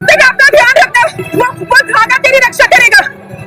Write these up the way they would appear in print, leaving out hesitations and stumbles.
लेकिन अपना ध्यान रखना, वो धागा तेरी रक्षा करेगा,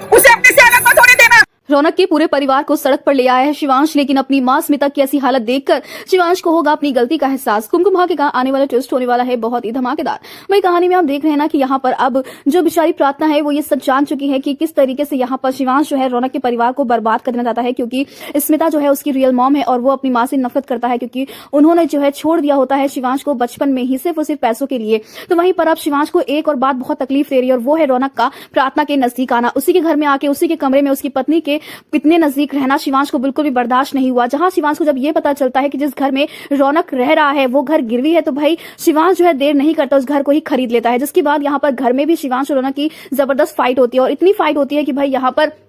उसे अपने से अलग मत होने देना। रौनक के पूरे परिवार को सड़क पर ले आया है शिवांश, लेकिन अपनी मां स्मिता की ऐसी हालत देखकर शिवांश को होगा अपनी गलती का एहसास। कुमकुम भाग्य का आने वाला ट्विस्ट होने वाला है बहुत ही धमाकेदार। वही कहानी में आप देख रहे हैं ना कि यहाँ पर अब जो बेचारी प्रार्थना है वो ये सब जान चुकी है कि किस तरीके से यहाँ पर शिवांश जो है रौनक के परिवार को बर्बाद करना चाहता है, क्योंकि स्मिता जो है उसकी रियल मॉम है और वो अपनी माँ से नफरत करता है, क्योंकि उन्होंने जो है छोड़ दिया होता है शिवांश को बचपन में ही सिर्फ और सिर्फ पैसों के लिए। तो वहीं पर अब शिवांश को एक और बात बहुत तकलीफ दे रही है और वो है रौनक का प्रार्थना के नजदीक आना, उसी के घर में आके उसी के कमरे में उसकी पत्नी के इतने नजदीक रहना शिवांश को बिल्कुल भी बर्दाश्त नहीं हुआ। जहां शिवांश को जब ये पता चलता है कि जिस घर में रौनक रह रहा है वो घर गिरवी है, तो भाई शिवांश जो है देर नहीं करता उस घर को ही खरीद लेता है। जिसके बाद यहाँ पर घर में भी शिवांश और रौनक की जबरदस्त फाइट होती है और इतनी फाइट होती है कि भाई यहाँ पर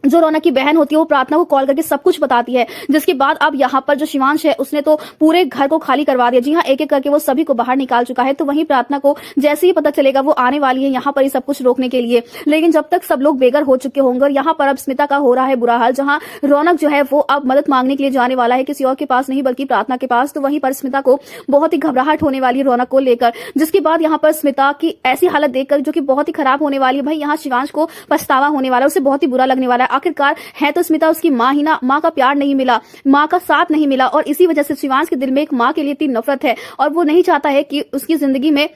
जो रौनक की बहन होती है वो प्रार्थना को कॉल करके सब कुछ बताती है। जिसके बाद अब यहाँ पर जो शिवांश है उसने तो पूरे घर को खाली करवा दिया। जी हाँ, एक एक करके वो सभी को बाहर निकाल चुका है। तो वहीं प्रार्थना को जैसे ही पता चलेगा वो आने वाली है यहाँ पर ये सब कुछ रोकने के लिए, लेकिन जब तक सब लोग बेघर हो चुके होंगे। और यहाँ पर अब स्मिता का हो रहा है बुरा हाल, जहाँ रौनक जो है वो अब मदद मांगने के लिए जाने वाला है, किसी और के पास नहीं बल्कि प्रार्थना के पास। तो वहीं पर स्मिता को बहुत ही घबराहट होने वाली है रौनक को लेकर। जिसके बाद यहाँ पर स्मिता की ऐसी हालत देखकर जो कि बहुत ही खराब होने वाली है, भाई यहाँ शिवांश को पछतावा होने वाला है, उसे बहुत ही बुरा लगने वाला है। आखिरकार है तो स्मिता उसकी माँ ही ना, माँ का प्यार नहीं मिला, माँ का साथ नहीं मिला और इसी वजह से शिवांश के दिल में एक माँ के लिए इतनी नफरत है और वो नहीं चाहता है कि उसकी जिंदगी में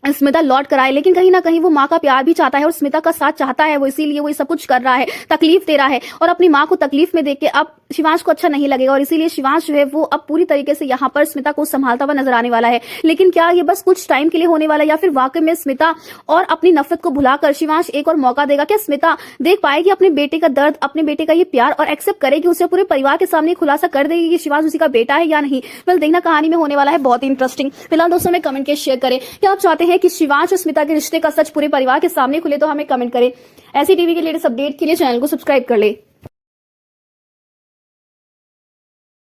स्मिता लौट कर आए। लेकिन कहीं ना कहीं वो माँ का प्यार भी चाहता है और स्मिता का साथ चाहता है, वो इसीलिए वो ये सब कुछ कर रहा है, तकलीफ दे रहा है। और अपनी माँ को तकलीफ में देख के अब शिवांश को अच्छा नहीं लगेगा और इसीलिए शिवांश जो है वो अब पूरी तरीके से यहाँ पर स्मिता को संभालता हुआ नजर आने वाला है। लेकिन क्या ये बस कुछ टाइम के लिए होने वाला है या फिर वाकई में स्मिता और अपनी नफरत को भुलाकर शिवांश एक और मौका देगा? क्या स्मिता देख पाएगी अपने बेटे का दर्द, अपने बेटे का ये प्यार और एक्सेप्ट करेगी, उसे पूरे परिवार के सामने खुलासा कर देगी कि शिवांश उसी का बेटा है या नहीं? वेल, देखना कहानी में होने वाला है बहुत ही इंटरेस्टिंग। फिलहाल दोस्तों में कमेंट के शेयर करें, क्या आप चाहते हैं कि शिवांश और स्मिता के रिश्ते का सच पूरे परिवार के सामने खुले? तो हमें कमेंट करें। ऐसी टीवी के लेटेस्ट अपडेट के लिए चैनल को सब्सक्राइब कर ले।